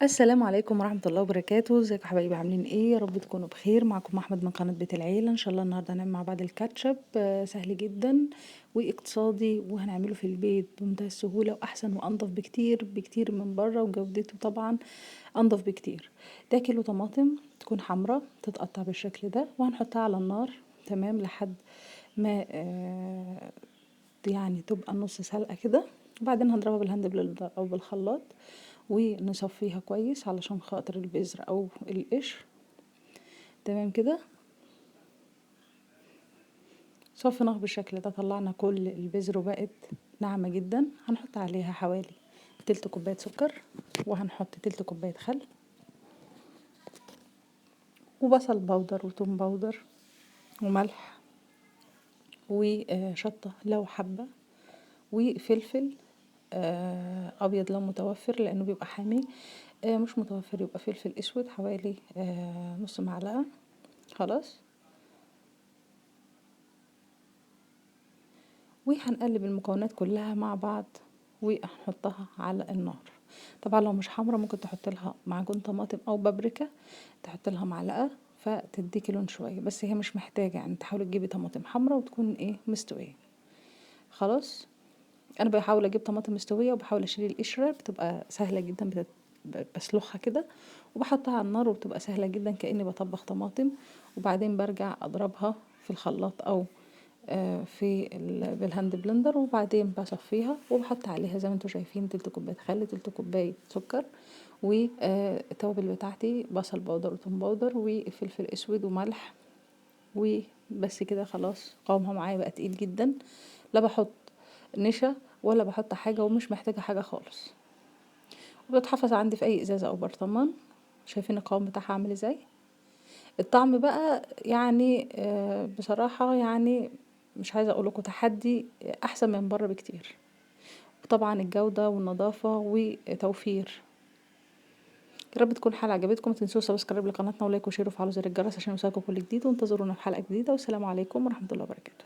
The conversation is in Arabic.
السلام عليكم ورحمة الله وبركاته. ازيكم يا حبايبي، عاملين ايه؟ يا رب تكونوا بخير. معكم احمد من قناة بيت العيلة. ان شاء الله النهارده هنعمل مع بعض الكاتشب. سهل جدا واقتصادي، وهنعمله في البيت بمنتهى السهولة، واحسن وانضف بكتير بكتير من بره، وجودته طبعا انضف بكتير. ده كيلو طماطم تكون حمرا تتقطع بالشكل ده، وهنحطها على النار تمام لحد ما يعني تبقى نص سلقة كده. وبعدين هنضربها بالهاند بلندر او بالخلاط ونصفيها كويس علشان خاطر البذر او القشر. تمام كده، صفيناها بالشكل ده، طلعنا كل البذر وبقت ناعمة جدا. هنحط عليها حوالي تلت كوباية سكر، وهنحط تلت كوباية خل، وبصل بودر وتوم بودر وملح وشطة لو حبة، وفلفل ابيض لو متوفر لانه بيبقى حامي. مش متوفر يبقى فلفل اسود حوالي نص معلقة. خلاص، وهنقلب المكونات كلها مع بعض وهنحطها على النار. طبعا لو مش حمرا ممكن تحط لها معجون طماطم او بابريكا، تحط لها معلقه فتديكي لون شويه، بس هي مش محتاجه يعني. تحاولي تجيبي طماطم حمرا وتكون ايه مستويه. خلاص، انا بحاول اجيب طماطم مستويه وبحاول اشيل القشره، بتبقى سهله جدا. بسلخها كده وبحطها على النار، وبتبقى سهله جدا كاني بطبخ طماطم. وبعدين برجع اضربها في الخلاط او بالهاند بلندر، وبعدين بصفيها وبحط عليها زي ما انتوا شايفين تلت كوبايه خل، تلت كوبايه سكر، والتوابل بتاعتي بصل بودر وثوم بودر وفلفل اسود وملح. وبس كده خلاص، قوامها معايا بقى تقيل جدا. لا بحط نشا ولا بحط حاجه، ومش محتاجه حاجه خالص. وبتتحفظ عندي في اي ازازه او برطمان. شايفين القوام بتاعها عامل ازاي؟ الطعم بقى يعني بصراحة يعني مش عايزة اقولكوا تحدي، احسن من بره بكتير. وطبعا الجودة والنظافة وتوفير. يا رب تكون الحلقة عجبتكم. متنسوش سبسكرايب لقناتنا ولايك وشير وفعلوا زر الجرس عشان يوصلكوا كل جديد، وانتظرونا في حلقة جديدة. والسلام عليكم ورحمة الله وبركاته.